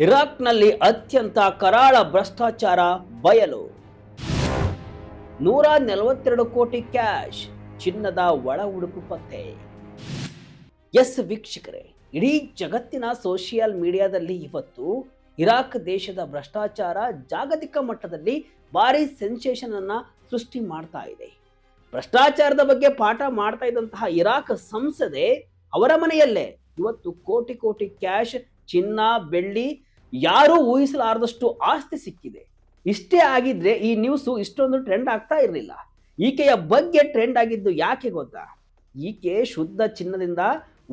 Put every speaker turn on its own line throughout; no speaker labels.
ಇರಾಕ್ನಲ್ಲಿ ಅತ್ಯಂತ ಕರಾಳ ಭ್ರಷ್ಟಾಚಾರ ಬಯಲು. 142 ಕೋಟಿ ಕ್ಯಾಶ್, ಚಿನ್ನದ ಒಳ ಉಡುಪು ಪತ್ತೆ. ಎಸ್ ವೀಕ್ಷಕರೇ, ಇಡೀ ಜಗತ್ತಿನ ಸೋಷಿಯಲ್ ಮೀಡಿಯಾದಲ್ಲಿ ಇವತ್ತು ಇರಾಕ್ ದೇಶದ ಭ್ರಷ್ಟಾಚಾರ ಜಾಗತಿಕ ಮಟ್ಟದಲ್ಲಿ ಭಾರಿ ಸೆನ್ಸೇಷನ್ ಅನ್ನ ಸೃಷ್ಟಿ ಮಾಡ್ತಾ ಇದೆ. ಭ್ರಷ್ಟಾಚಾರದ ಬಗ್ಗೆ ಪಾಠ ಮಾಡ್ತಾ ಇದ್ದಂತಹ ಇರಾಕ್ ಸಂಸದೆ ಅವರ ಮನೆಯಲ್ಲೇ ಇವತ್ತು ಕೋಟಿ ಕೋಟಿ ಕ್ಯಾಶ್, ಚಿನ್ನ, ಬೆಳ್ಳಿ, ಯಾರೂ ಊಹಿಸಲಾರದಷ್ಟು ಆಸ್ತಿ ಸಿಕ್ಕಿದೆ. ಇಷ್ಟೇ ಆಗಿದ್ರೆ ಈ ನ್ಯೂಸು ಇಷ್ಟೊಂದು ಟ್ರೆಂಡ್ ಆಗ್ತಾ ಇರಲಿಲ್ಲ. ಈಕೆಯ ಬಗ್ಗೆ ಟ್ರೆಂಡ್ ಆಗಿದ್ದು ಯಾಕೆ ಗೊತ್ತಾ? ಈಕೆ ಶುದ್ಧ ಚಿನ್ನದಿಂದ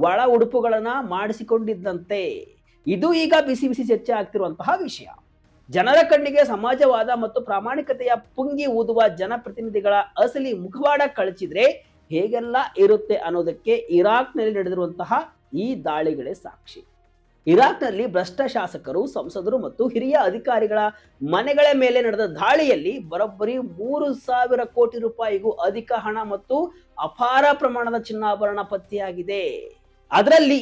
ಒಳ ಉಡುಪುಗಳನ್ನ ಮಾಡಿಸಿಕೊಂಡಿದ್ದಂತೆ. ಇದು ಈಗ ಬಿಸಿ ಬಿಸಿ ಚರ್ಚೆ ಆಗ್ತಿರುವಂತಹ ವಿಷಯ. ಜನರ ಕಣ್ಣಿಗೆ ಸಮಾಜವಾದ ಮತ್ತು ಪ್ರಾಮಾಣಿಕತೆಯ ಪುಂಗಿ ಊದುವ ಜನಪ್ರತಿನಿಧಿಗಳ ಅಸಲಿ ಮುಖವಾಡ ಕಳಚಿದ್ರೆ ಹೇಗೆಲ್ಲ ಇರುತ್ತೆ ಅನ್ನೋದಕ್ಕೆ ಇರಾಕ್ನಲ್ಲಿ ನಡೆದಿರುವಂತಹ ಈ ದಾಳಿಗಳೇ ಸಾಕ್ಷಿ. ಇರಾಕ್ನಲ್ಲಿ ಭ್ರಷ್ಟ ಶಾಸಕರು, ಸಂಸದರು ಮತ್ತು ಹಿರಿಯ ಅಧಿಕಾರಿಗಳ ಮನೆಗಳ ಮೇಲೆ ನಡೆದ ದಾಳಿಯಲ್ಲಿ ಬರೋಬ್ಬರಿ 3,000 ಕೋಟಿ ರೂಪಾಯಿಗೂ ಅಧಿಕ ಹಣ ಮತ್ತು ಅಪಾರ ಪ್ರಮಾಣದ ಚಿನ್ನಾಭರಣ ಪತ್ತೆಯಾಗಿದೆ. ಅದರಲ್ಲಿ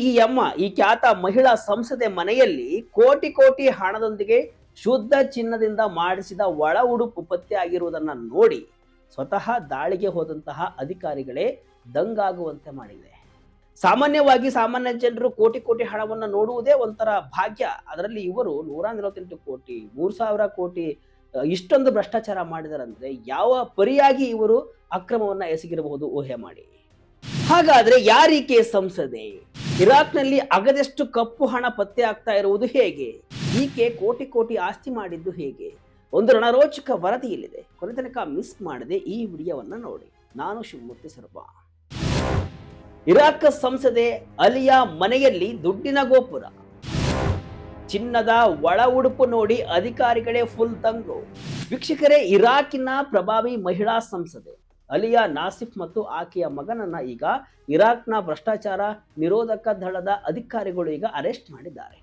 ಈ ಖ್ಯಾತ ಮಹಿಳಾ ಸಂಸದೆ ಮನೆಯಲ್ಲಿ ಕೋಟಿ ಕೋಟಿ ಹಣದೊಂದಿಗೆ ಶುದ್ಧ ಚಿನ್ನದಿಂದ ಮಾಡಿಸಿದ ಒಳ ಉಡುಪು ಪತ್ತೆಯಾಗಿರುವುದನ್ನು ನೋಡಿ ಸ್ವತಃ ದಾಳಿಗೆ ಹೋದಂತಹ ಅಧಿಕಾರಿಗಳೇ ದಂಗಾಗುವಂತೆ ಮಾಡಿದೆ. ಸಾಮಾನ್ಯವಾಗಿ ಸಾಮಾನ್ಯ ಜನರು ಕೋಟಿ ಕೋಟಿ ಹಣವನ್ನು ನೋಡುವುದೇ ಒಂಥರ ಭಾಗ್ಯ. ಅದರಲ್ಲಿ ಇವರು 148 ಕೋಟಿ, 3,000 ಕೋಟಿ ಇಷ್ಟೊಂದು ಭ್ರಷ್ಟಾಚಾರ ಮಾಡಿದರಂದ್ರೆ ಯಾವ ಪರಿಯಾಗಿ ಇವರು ಅಕ್ರಮವನ್ನ ಎಸಗಿರಬಹುದು ಊಹೆ ಮಾಡಿ. ಹಾಗಾದ್ರೆ ಯಾರೀಕೆ ಸಂಸದೆ? ಇರಾಕ್ನಲ್ಲಿ ಅಗದೆಷ್ಟು ಕಪ್ಪು ಹಣ ಪತ್ತೆ ಆಗ್ತಾ ಇರುವುದು ಹೇಗೆ? ಈಕೆ ಕೋಟಿ ಕೋಟಿ ಆಸ್ತಿ ಮಾಡಿದ್ದು ಹೇಗೆ? ಒಂದು ರಣರೋಚಕ ವರದಿ ಇಲ್ಲಿದೆ. ಕೊನೆ ತನಕ ಮಿಸ್ ಮಾಡದೆ ಈ ವಿಡಿಯೋವನ್ನ ನೋಡಿ. ನಾನು ಶಿವಮೂರ್ತಿ ಸರ್ಬಾ. ಇರಾಕ್ ಸಂಸದೆ ಅಲಿಯಾ ಮನೆಯಲ್ಲಿ ದುಡ್ಡಿನ ಗೋಪುರ, ಚಿನ್ನದ ಒಳ ಉಡುಪು ನೋಡಿ ಅಧಿಕಾರಿಗಳೇ ಫುಲ್ ದಂಗು. ವೀಕ್ಷಕರೇ, ಇರಾಕಿನ ಪ್ರಭಾವಿ ಮಹಿಳಾ ಸಂಸದೆ ಅಲಿಯಾ ನಾಸಿಫ್ ಮತ್ತು ಆಕೆಯ ಮಗನನ್ನ ಈಗ ಇರಾಕ್ನ ಭ್ರಷ್ಟಾಚಾರ ನಿರೋಧಕ ದಳದ ಅಧಿಕಾರಿಗಳು ಈಗ ಅರೆಸ್ಟ್ ಮಾಡಿದ್ದಾರೆ.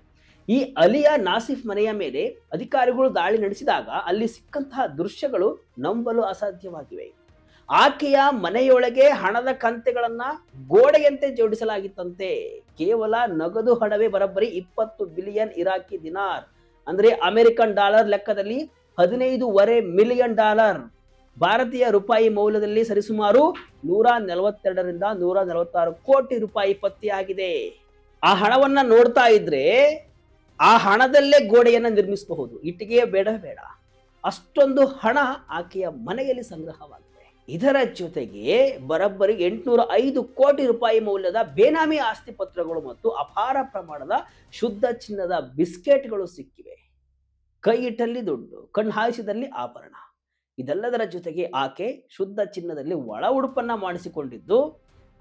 ಈ ಅಲಿಯಾ ನಾಸಿಫ್ ಮನೆಯ ಮೇಲೆ ಅಧಿಕಾರಿಗಳು ದಾಳಿ ನಡೆಸಿದಾಗ ಅಲ್ಲಿ ಸಿಕ್ಕಂತಹ ದೃಶ್ಯಗಳು ನಂಬಲು ಅಸಾಧ್ಯವಾಗಿವೆ. ಆಕೆಯ ಮನೆಯೊಳಗೆ ಹಣದ ಕಂತೆಗಳನ್ನ ಗೋಡೆಯಂತೆ ಜೋಡಿಸಲಾಗಿತ್ತಂತೆ. ಕೇವಲ ನಗದು ಹಣವೇ ಬರೋಬ್ಬರಿ 20 ಬಿಲಿಯನ್ ಇರಾಕಿ ದಿನಾರ್, ಅಂದ್ರೆ ಅಮೆರಿಕನ್ ಡಾಲರ್ ಲೆಕ್ಕದಲ್ಲಿ $15.5 ಮಿಲಿಯನ್, ಭಾರತೀಯ ರೂಪಾಯಿ ಮೌಲ್ಯದಲ್ಲಿ ಸರಿಸುಮಾರು 142ರಿಂದ 146 ಕೋಟಿ ರೂಪಾಯಿ ಪತ್ತೆಯಾಗಿದೆ. ಆ ಹಣವನ್ನ ನೋಡ್ತಾ ಇದ್ರೆ ಆ ಹಣದಲ್ಲೇ ಗೋಡೆಯನ್ನ ನಿರ್ಮಿಸಬಹುದು. ಇಟ್ಟಿಗೆ ಬೇಡ, ಅಷ್ಟೊಂದು ಹಣ ಆಕೆಯ ಮನೆಯಲ್ಲಿ ಸಂಗ್ರಹವಾಗಿದೆ. ಇದರ ಜೊತೆಗೆ ಬರೋಬ್ಬರಿ 805 ಕೋಟಿ ರೂಪಾಯಿ ಮೌಲ್ಯದ ಬೇನಾಮಿ ಆಸ್ತಿ ಪತ್ರಗಳು ಮತ್ತು ಅಪಾರ ಪ್ರಮಾಣದ ಶುದ್ಧ ಚಿನ್ನದ ಬಿಸ್ಕೆಟ್ಗಳು ಸಿಕ್ಕಿವೆ. ಕೈ ಇಟ್ಟಲ್ಲಿ ದುಡ್ಡು, ಕಣ್ಣು ಹಾಯಿಸಿದಲ್ಲಿ ಆಭರಣ. ಇದೆಲ್ಲದರ ಜೊತೆಗೆ ಆಕೆ ಶುದ್ಧ ಚಿನ್ನದಲ್ಲಿ ಒಳ ಉಡುಪನ್ನ ಮಾಡಿಸಿಕೊಂಡಿದ್ದು,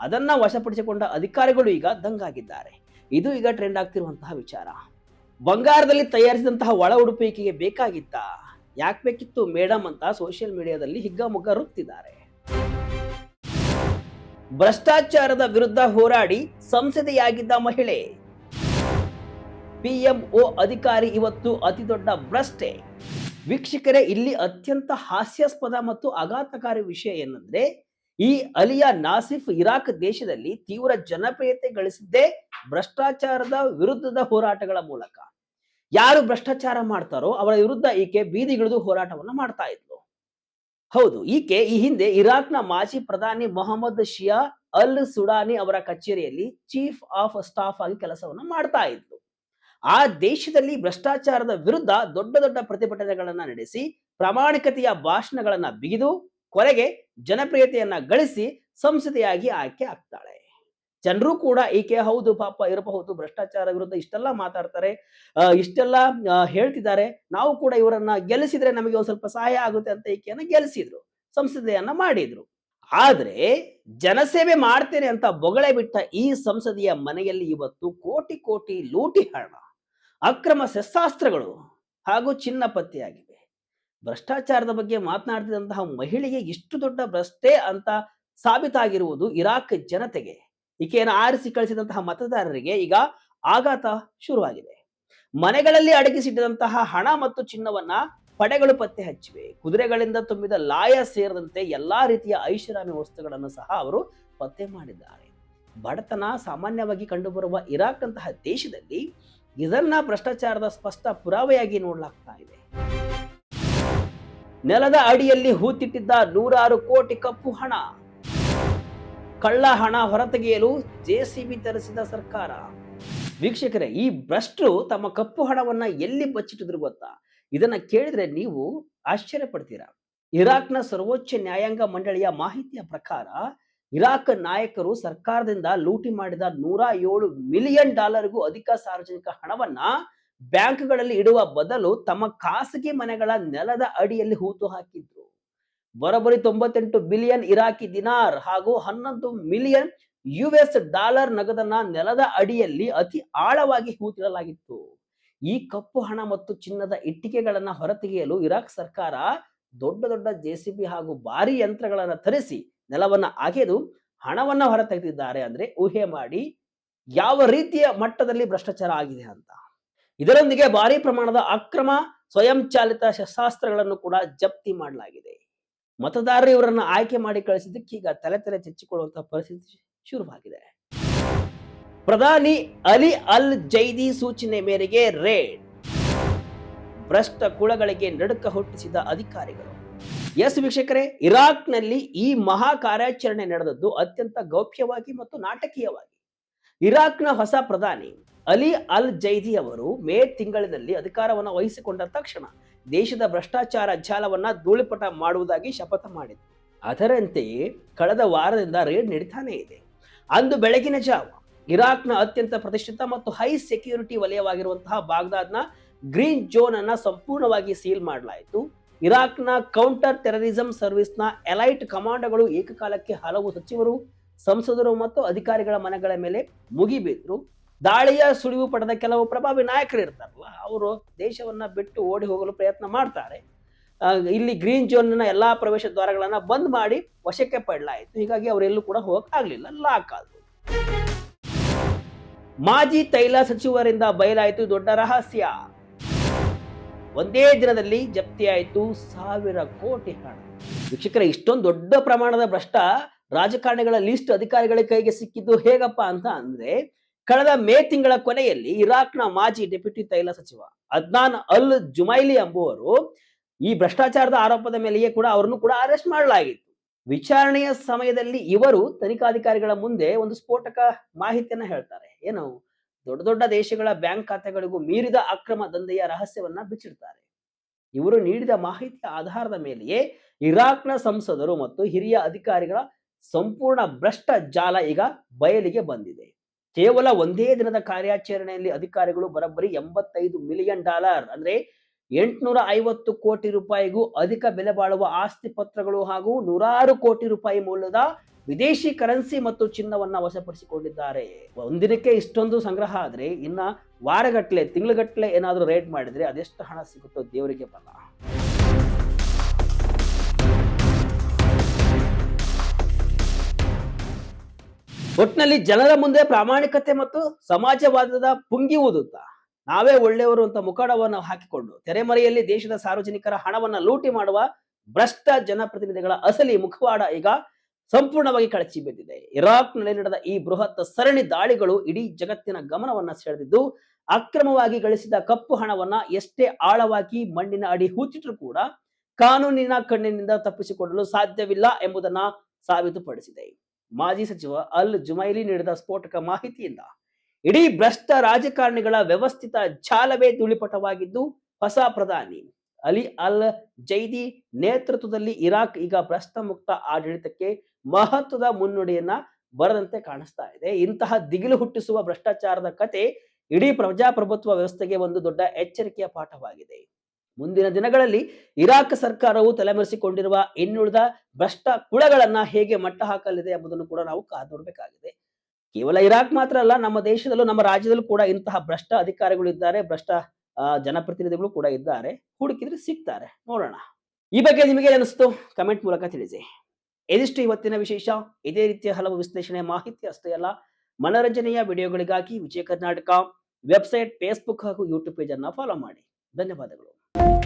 ಅದನ್ನ ವಶಪಡಿಸಿಕೊಂಡ ಅಧಿಕಾರಿಗಳು ಈಗ ದಂಗಾಗಿದ್ದಾರೆ. ಇದು ಈಗ ಟ್ರೆಂಡ್ ಆಗ್ತಿರುವಂತಹ ವಿಚಾರ. ಬಂಗಾರದಲ್ಲಿ ತಯಾರಿಸಿದಂತಹ ಒಳ ಉಡುಪು ಈಕೆಗೆ ಬೇಕಾಗಿತ್ತಾ? ಯಾಕೆ ಬೇಕಿತ್ತು ಮೇಡಮ್ ಅಂತ ಸೋಷಿಯಲ್ ಮೀಡಿಯಾದಲ್ಲಿ ಹಿಗ್ಗಾಮುಗ್ಗ ರುಕ್ತಿದ್ದಾರೆ. ಭ್ರಷ್ಟಾಚಾರದ ವಿರುದ್ಧ ಹೋರಾಡಿ ಸಂಸದೆಯಾಗಿದ್ದ ಮಹಿಳೆ, PMO ಅಧಿಕಾರಿ ಇವತ್ತು ಅತಿ ದೊಡ್ಡ ಭ್ರಷ್ಟೆ. ವೀಕ್ಷಕರೇ, ಇಲ್ಲಿ ಅತ್ಯಂತ ಹಾಸ್ಯಾಸ್ಪದ ಮತ್ತು ಆಘಾತಕಾರಿ ವಿಷಯ ಏನಂದ್ರೆ, ಈ ಅಲಿಯಾ ನಾಸಿಫ್ ಇರಾಕ್ ದೇಶದಲ್ಲಿ ತೀವ್ರ ಜನಪ್ರಿಯತೆ ಗಳಿಸಿದ್ದೇ ಭ್ರಷ್ಟಾಚಾರದ ವಿರುದ್ಧದ ಹೋರಾಟಗಳ ಮೂಲಕ. ಯಾರು ಭ್ರಷ್ಟಾಚಾರ ಮಾಡ್ತಾರೋ ಅವರ ವಿರುದ್ಧ ಈಕೆ ಬೀದಿಗಿಳಿದು ಹೋರಾಟವನ್ನು ಮಾಡ್ತಾ ಇದ್ಲು. ಹೌದು, ಈಕೆ ಈ ಹಿಂದೆ ಇರಾಕ್ನ ಮಾಜಿ ಪ್ರಧಾನಿ ಮೊಹಮ್ಮದ್ ಶಿಯಾ ಅಲ್ ಸುಡಾನಿ ಅವರ ಕಚೇರಿಯಲ್ಲಿ ಚೀಫ್ ಆಫ್ ಸ್ಟಾಫ್ ಆಗಿ ಕೆಲಸವನ್ನು ಮಾಡ್ತಾ ಇದ್ಲು. ಆ ದೇಶದಲ್ಲಿ ಭ್ರಷ್ಟಾಚಾರದ ವಿರುದ್ಧ ದೊಡ್ಡ ದೊಡ್ಡ ಪ್ರತಿಭಟನೆಗಳನ್ನ ನಡೆಸಿ ಪ್ರಾಮಾಣಿಕತೆಯ ಭಾಷಣಗಳನ್ನ ಬಿಗಿದು ಕೊನೆಗೆ ಜನಪ್ರಿಯತೆಯನ್ನ ಗಳಿಸಿ ಸಂಸದೆಯಾಗಿ ಆಯ್ಕೆ ಆಗ್ತಾಳೆ. ಜನರು ಕೂಡ ಈಕೆ ಹೌದು ಪಾಪ ಇರಬಹುದು, ಭ್ರಷ್ಟಾಚಾರ ವಿರುದ್ಧ ಇಷ್ಟೆಲ್ಲ ಮಾತಾಡ್ತಾರೆ, ಇಷ್ಟೆಲ್ಲ ಹೇಳ್ತಿದ್ದಾರೆ, ನಾವು ಕೂಡ ಇವರನ್ನ ಗೆಲ್ಲಿಸಿದ್ರೆ ನಮಗೆ ಒಂದು ಸ್ವಲ್ಪ ಸಹಾಯ ಆಗುತ್ತೆ ಅಂತ ಈಕೆಯನ್ನ ಗೆಲ್ಲಿಸಿದ್ರು, ಸಂಸದೆಯನ್ನ ಮಾಡಿದ್ರು. ಆದ್ರೆ ಜನಸೇವೆ ಮಾಡ್ತೇನೆ ಅಂತ ಬೊಗಳೆ ಬಿಟ್ಟ ಈ ಸಂಸದೆಯ ಮನೆಯಲ್ಲಿ ಇವತ್ತು ಕೋಟಿ ಕೋಟಿ ಲೂಟಿ ಹಣ, ಅಕ್ರಮ ಶಸ್ತ್ರಾಸ್ತ್ರಗಳು ಹಾಗೂ ಚಿನ್ನ ಪತ್ತೆಯಾಗಿವೆ. ಭ್ರಷ್ಟಾಚಾರದ ಬಗ್ಗೆ ಮಾತನಾಡ್ತಿದ್ದಂತಹ ಮಹಿಳೆಗೆ ಇಷ್ಟು ದೊಡ್ಡ ಭ್ರಷ್ಟೆ ಅಂತ ಸಾಬೀತಾಗಿರುವುದು ಇರಾಕ್ ಜನತೆಗೆ, ಈಕೆಯನ್ನು ಆರಿಸಿ ಕಳಿಸಿದಂತಹ ಮತದಾರರಿಗೆ ಈಗ ಆಘಾತ ಶುರುವಾಗಿದೆ. ಮನೆಗಳಲ್ಲಿ ಅಡಗಿಸಿಟ್ಟಂತಹ ಹಣ ಮತ್ತು ಚಿನ್ನವನ್ನ ಪಡೆಗಳು ಪತ್ತೆ ಹಚ್ಚಿವೆ. ಕುದುರೆಗಳಿಂದ ತುಂಬಿದ ಲಾಯ ಸೇರಿದಂತೆ ಎಲ್ಲಾ ರೀತಿಯ ಐಷಾರಾಮಿ ವಸ್ತುಗಳನ್ನು ಸಹ ಅವರು ಪತ್ತೆ ಮಾಡಿದ್ದಾರೆ. ಬಡತನ ಸಾಮಾನ್ಯವಾಗಿ ಕಂಡುಬರುವ ಇರಾಕ್ ಅಂತಹ ದೇಶದಲ್ಲಿ ಇದನ್ನ ಭ್ರಷ್ಟಾಚಾರದ ಸ್ಪಷ್ಟ ಪುರಾವೆಯಾಗಿ ನೋಡಲಾಗ್ತಾ ಇದೆ. ನೆಲದ ಅಡಿಯಲ್ಲಿ ಹೂತಿಟ್ಟಿದ್ದ 100 ಕೋಟಿ ಕಪ್ಪು ಹಣ, ಕಳ್ಳ ಹಣ ಹೊರತೆಗೆಯಲು ಜೆಸಿಬಿ ತರಿಸಿದ ಸರ್ಕಾರ. ವೀಕ್ಷಕರೇ, ಈ ಭ್ರಷ್ಟರು ತಮ್ಮ ಕಪ್ಪು ಹಣವನ್ನ ಎಲ್ಲಿ ಬಚ್ಚಿಟ್ಟಿದ್ರು ಗೊತ್ತಾ? ಇದನ್ನ ಕೇಳಿದ್ರೆ ನೀವು ಆಶ್ಚರ್ಯ ಪಡ್ತೀರಾ. ಇರಾಕ್ನ ಸರ್ವೋಚ್ಚ ನ್ಯಾಯಾಂಗ ಮಂಡಳಿಯ ಮಾಹಿತಿಯ ಪ್ರಕಾರ ಇರಾಕ್ ನಾಯಕರು ಸರ್ಕಾರದಿಂದ ಲೂಟಿ ಮಾಡಿದ $107 ಮಿಲಿಯನ್ ಅಧಿಕ ಸಾರ್ವಜನಿಕ ಹಣವನ್ನ ಬ್ಯಾಂಕ್ಗಳಲ್ಲಿ ಇಡುವ ಬದಲು ತಮ್ಮ ಖಾಸಗಿ ಮನೆಗಳ ನೆಲದ ಅಡಿಯಲ್ಲಿ ಹೂತು ಹಾಕಿದ್ರು. ಬರೋಬ್ಬರಿ 98 ಬಿಲಿಯನ್ ಇರಾಕಿ ದಿನಾರ್ ಹಾಗೂ 11 ಮಿಲಿಯನ್ US$ ನಗದನ್ನ ನೆಲದ ಅಡಿಯಲ್ಲಿ ಅತಿ ಆಳವಾಗಿ ಹೂತಿಡಲಾಗಿತ್ತು. ಈ ಕಪ್ಪು ಹಣ ಮತ್ತು ಚಿನ್ನದ ಇಟ್ಟಿಗೆಗಳನ್ನ ಹೊರತೆಗೆಯಲು ಇರಾಕ್ ಸರ್ಕಾರ ದೊಡ್ಡ ದೊಡ್ಡ ಜೆಸಿಬಿ ಹಾಗೂ ಭಾರಿ ಯಂತ್ರಗಳನ್ನ ತರಿಸಿ ನೆಲವನ್ನ ಅಗೆದು ಹಣವನ್ನ ಹೊರತೆಗೆದಿದ್ದಾರೆ. ಅಂದ್ರೆ ಊಹೆ ಮಾಡಿ ಯಾವ ರೀತಿಯ ಮಟ್ಟದಲ್ಲಿ ಭ್ರಷ್ಟಾಚಾರ ಆಗಿದೆ ಅಂತ. ಇದರೊಂದಿಗೆ ಭಾರಿ ಪ್ರಮಾಣದ ಅಕ್ರಮ ಸ್ವಯಂಚಾಲಿತ ಶಸ್ತ್ರಾಸ್ತ್ರಗಳನ್ನು ಕೂಡ ಜಪ್ತಿ ಮಾಡಲಾಗಿದೆ. ಮತದಾರರು ಇವರನ್ನ ಆಯ್ಕೆ ಮಾಡಿ ಕಳಿಸಿದ್ದಕ್ಕೆ ಈಗ ತಲೆ ಚೆಚ್ಚಿಕೊಳ್ಳುವಂತಹ ಪರಿಸ್ಥಿತಿ ಶುರುವಾಗಿದೆ. ಪ್ರಧಾನಿ ಅಲಿ ಅಲ್ ಜೈದಿ ಸೂಚನೆ ಮೇರೆಗೆ ರೇಡ್, ಭ್ರಷ್ಟ ಕುಳಗಳಿಗೆ ನಡುಕ ಹುಟ್ಟಿಸಿದ ಅಧಿಕಾರಿಗಳು. ಎಸ್ ವೀಕ್ಷಕರೇ, ಇರಾಕ್ನಲ್ಲಿ ಈ ಮಹಾ ಕಾರ್ಯಾಚರಣೆ ನಡೆದದ್ದು ಅತ್ಯಂತ ಗೌಪ್ಯವಾಗಿ ಮತ್ತು ನಾಟಕೀಯವಾಗಿ. ಇರಾಕ್ನ ಹೊಸ ಪ್ರಧಾನಿ ಅಲಿ ಅಲ್ ಜೈದಿ ಅವರು ಮೇ ತಿಂಗಳಿನಲ್ಲಿ ಅಧಿಕಾರವನ್ನು ವಹಿಸಿಕೊಂಡ ತಕ್ಷಣ ದೇಶದ ಭ್ರಷ್ಟಾಚಾರ ಜಾಲವನ್ನ ಧೂಳಿಪಟ ಮಾಡುವುದಾಗಿ ಶಪಥ ಮಾಡಿದರು. ಅದರಂತೆಯೇ ಕಳೆದ ವಾರದಿಂದ ರೇಡ್ ನಡೀತಾನೆ ಇದೆ. ಅಂದು ಬೆಳಗಿನ ಜಾವ ಇರಾಕ್ನ ಅತ್ಯಂತ ಪ್ರತಿಷ್ಠಿತ ಮತ್ತು ಹೈ ಸೆಕ್ಯೂರಿಟಿ ವಲಯವಾಗಿರುವಂತಹ ಬಾಗ್ದಾದ್ನ ಗ್ರೀನ್ ಝೋನ್ ಅನ್ನ ಸಂಪೂರ್ಣವಾಗಿ ಸೀಲ್ ಮಾಡಲಾಯಿತು. ಇರಾಕ್ನ ಕೌಂಟರ್ ಟೆರರಿಸಂ ಸರ್ವಿಸ್ನ ಎಲೈಟ್ ಕಮಾಂಡೋಗಳು ಏಕಕಾಲಕ್ಕೆ ಹಲವು ಸಚಿವರು, ಸಂಸದರು ಮತ್ತು ಅಧಿಕಾರಿಗಳ ಮನೆಗಳ ಮೇಲೆ ಮುಗಿಬಿದ್ರು. ದಾಳಿಯ ಸುಳಿವು ಪಡೆದ ಕೆಲವು ಪ್ರಭಾವಿ ನಾಯಕರು ಇರ್ತಾರಲ್ಲ, ಅವರು ದೇಶವನ್ನ ಬಿಟ್ಟು ಓಡಿ ಹೋಗಲು ಪ್ರಯತ್ನ ಮಾಡ್ತಾರೆ. ಇಲ್ಲಿ ಗ್ರೀನ್ ಝೋನ್ ಎಲ್ಲಾ ಪ್ರವೇಶ ದ್ವಾರಗಳನ್ನ ಬಂದ್ ಮಾಡಿ ವಶಕ್ಕೆ ಪಡಲಾಯಿತು. ಹೀಗಾಗಿ ಅವರೆಲ್ಲೂ ಕೂಡ ಹೋಗಕ್ಕಾಗ್ಲಿಲ್ಲ, ಲಾಕ್ ಆದ್ರು. ಮಾಜಿ ತೈಲ ಸಚಿವರಿಂದ ಬಯಲಾಯಿತು ದೊಡ್ಡ ರಹಸ್ಯ. ಒಂದೇ ದಿನದಲ್ಲಿ ಜಪ್ತಿಯಾಯಿತು 1000 ಕೋಟಿ ಹಣ. ವೀಕ್ಷಕರ, ಇಷ್ಟೊಂದು ದೊಡ್ಡ ಪ್ರಮಾಣದ ಭ್ರಷ್ಟ ರಾಜಕಾರಣಿಗಳ ಲಿಸ್ಟ್ ಅಧಿಕಾರಿಗಳ ಕೈಗೆ ಸಿಕ್ಕಿದ್ದು ಹೇಗಪ್ಪ ಅಂತ ಅಂದ್ರೆ, ಕಳೆದ ಮೇ ತಿಂಗಳ ಕೊನೆಯಲ್ಲಿ ಇರಾಕ್ನ ಮಾಜಿ ಡೆಪ್ಯೂಟಿ ತೈಲ ಸಚಿವ ಅದ್ನಾನ್ ಅಲ್ ಜುಮೈಲಿ ಎಂಬುವರು ಈ ಭ್ರಷ್ಟಾಚಾರದ ಆರೋಪದ ಮೇಲೆಯೇ ಕೂಡ ಅವರನ್ನು ಕೂಡ ಅರೆಸ್ಟ್ ಮಾಡಲಾಗಿತ್ತು. ವಿಚಾರಣೆಯ ಸಮಯದಲ್ಲಿ ಇವರು ತನಿಖಾಧಿಕಾರಿಗಳ ಮುಂದೆ ಒಂದು ಸ್ಫೋಟಕ ಮಾಹಿತಿಯನ್ನ ಹೇಳ್ತಾರೆ. ಏನು, ದೊಡ್ಡ ದೊಡ್ಡ ದೇಶಗಳ ಬ್ಯಾಂಕ್ ಖಾತೆಗಳಿಗೂ ಮೀರಿದ ಅಕ್ರಮ ದಂಧೆಯ ರಹಸ್ಯವನ್ನ ಬಿಚ್ಚಿಡ್ತಾರೆ. ಇವರು ನೀಡಿದ ಮಾಹಿತಿಯ ಆಧಾರದ ಮೇಲೆಯೇ ಇರಾಕ್ನ ಸಂಸದರು ಮತ್ತು ಹಿರಿಯ ಅಧಿಕಾರಿಗಳ ಸಂಪೂರ್ಣ ಭ್ರಷ್ಟ ಜಾಲ ಈಗ ಬಯಲಿಗೆ ಬಂದಿದೆ. ಕೇವಲ ಒಂದೇ ದಿನದ ಕಾರ್ಯಾಚರಣೆಯಲ್ಲಿ ಅಧಿಕಾರಿಗಳು ಬರೋಬ್ಬರಿ $85 ಮಿಲಿಯನ್ ಅಂದ್ರೆ 850 ಕೋಟಿ ರೂಪಾಯಿಗೂ ಅಧಿಕ ಬೆಲೆ ಬಾಳುವ ಆಸ್ತಿ ಪತ್ರಗಳು ಹಾಗೂ 106 ಕೋಟಿ ರೂಪಾಯಿ ಮೌಲ್ಯದ ವಿದೇಶಿ ಕರೆನ್ಸಿ ಮತ್ತು ಚಿನ್ನವನ್ನ ವಶಪಡಿಸಿಕೊಂಡಿದ್ದಾರೆ. ಒಂದಿನಕ್ಕೆ ಇಷ್ಟೊಂದು ಸಂಗ್ರಹ ಆದ್ರೆ ಇನ್ನ ವಾರಗಟ್ಲೆ ತಿಂಗಳುಗಟ್ಲೆ ಏನಾದ್ರೂ ರೇಡ್ ಮಾಡಿದ್ರೆ ಅದೆಷ್ಟು ಹಣ ಸಿಗುತ್ತೋ ದೇವರಿಗೆ ಬಲ್ಲ. ಒಟ್ಟಿನಲ್ಲಿ ಜನರ ಮುಂದೆ ಪ್ರಾಮಾಣಿಕತೆ ಮತ್ತು ಸಮಾಜವಾದದ ಪುಂಗಿ ಊದುತ್ತಾ ನಾವೇ ಒಳ್ಳೆಯವರು ಅಂತ ಮುಖಡವನ್ನು ಹಾಕಿಕೊಂಡು ತೆರೆಮರೆಯಲ್ಲಿ ದೇಶದ ಸಾರ್ವಜನಿಕರ ಹಣವನ್ನ ಲೂಟಿ ಮಾಡುವ ಭ್ರಷ್ಟ ಜನಪ್ರತಿನಿಧಿಗಳ ಅಸಲಿ ಮುಖವಾಡ ಈಗ ಸಂಪೂರ್ಣವಾಗಿ ಕಳಚಿ ಬಿದ್ದಿದೆ. ಇರಾಕ್ನಲ್ಲಿ ನಡೆದ ಈ ಬೃಹತ್ ಸರಣಿ ದಾಳಿಗಳು ಇಡೀ ಜಗತ್ತಿನ ಗಮನವನ್ನ ಸೆಳೆದಿದ್ದು, ಅಕ್ರಮವಾಗಿ ಗಳಿಸಿದ ಕಪ್ಪು ಹಣವನ್ನ ಎಷ್ಟೇ ಆಳವಾಗಿ ಮಣ್ಣಿನ ಅಡಿ ಹೂಚಿಟ್ರೂ ಕೂಡ ಕಾನೂನಿನ ಕಣ್ಣಿನಿಂದ ತಪ್ಪಿಸಿಕೊಳ್ಳಲು ಸಾಧ್ಯವಿಲ್ಲ ಎಂಬುದನ್ನ ಸಾಬೀತುಪಡಿಸಿದೆ. ಮಾಜಿ ಸಚಿವ ಅಲ್ ಜುಮೈಲಿ ನೀಡಿದ ಸ್ಫೋಟಕ ಮಾಹಿತಿಯಿಂದ ಇಡೀ ಭ್ರಷ್ಟ ರಾಜಕಾರಣಿಗಳ ವ್ಯವಸ್ಥಿತ ಜಾಲವೇ ಧೂಳಿಪಟವಾಗಿದ್ದು, ಹೊಸ ಪ್ರಧಾನಿ ಅಲಿ ಅಲ್ ಜೈದಿ ನೇತೃತ್ವದಲ್ಲಿ ಇರಾಕ್ ಈಗ ಭ್ರಷ್ಟ ಮುಕ್ತ ಆಡಳಿತಕ್ಕೆ ಮಹತ್ವದ ಮುನ್ನುಡಿಯನ್ನ ಬರದಂತೆ ಕಾಣಿಸ್ತಾ ಇದೆ. ಇಂತಹ ದಿಗಿಲು ಹುಟ್ಟಿಸುವ ಭ್ರಷ್ಟಾಚಾರದ ಕತೆ ಇಡೀ ಪ್ರಜಾಪ್ರಭುತ್ವ ವ್ಯವಸ್ಥೆಗೆ ಒಂದು ದೊಡ್ಡ ಎಚ್ಚರಿಕೆಯ ಪಾಠವಾಗಿದೆ. ಮುಂದಿನ ದಿನಗಳಲ್ಲಿ ಇರಾಕ್ ಸರ್ಕಾರವು ತಲೆಮರೆಸಿಕೊಂಡಿರುವ ಇನ್ನುಳಿದ ಭ್ರಷ್ಟ ಕುಳಗಳನ್ನ ಹೇಗೆ ಮಟ್ಟ ಹಾಕಲಿದೆ ಎಂಬುದನ್ನು ಕೂಡ ನಾವು ಕಾದು ನೋಡಬೇಕಾಗಿದೆ. ಕೇವಲ ಇರಾಕ್ ಮಾತ್ರ ಅಲ್ಲ, ನಮ್ಮ ದೇಶದಲ್ಲೂ ನಮ್ಮ ರಾಜ್ಯದಲ್ಲೂ ಕೂಡ ಇಂತಹ ಭ್ರಷ್ಟ ಅಧಿಕಾರಿಗಳು ಇದ್ದಾರೆ, ಭ್ರಷ್ಟ ಜನಪ್ರತಿನಿಧಿಗಳು ಕೂಡ ಇದ್ದಾರೆ. ಹುಡುಕಿದ್ರೆ ಸಿಗ್ತಾರೆ, ನೋಡೋಣ. ಈ ಬಗ್ಗೆ ನಿಮಗೆ ಅನಿಸ್ತು ಕಮೆಂಟ್ ಮೂಲಕ ತಿಳಿಸಿ. ಇದಿಷ್ಟು ಇವತ್ತಿನ ವಿಶೇಷ. ಇದೇ ರೀತಿಯ ಹಲವು ವಿಶ್ಲೇಷಣೆ ಮಾಹಿತಿ ಅಷ್ಟೇ ಅಲ್ಲ, ಮನರಂಜನೆಯ ವಿಡಿಯೋಗಳಿಗಾಗಿ ವಿಜಯ ಕರ್ನಾಟಕ ವೆಬ್ಸೈಟ್, ಫೇಸ್ಬುಕ್ ಹಾಗೂ ಯೂಟ್ಯೂಬ್ ಪೇಜ್ ಅನ್ನು ಫಾಲೋ ಮಾಡಿ. ಧನ್ಯವಾದಗಳು.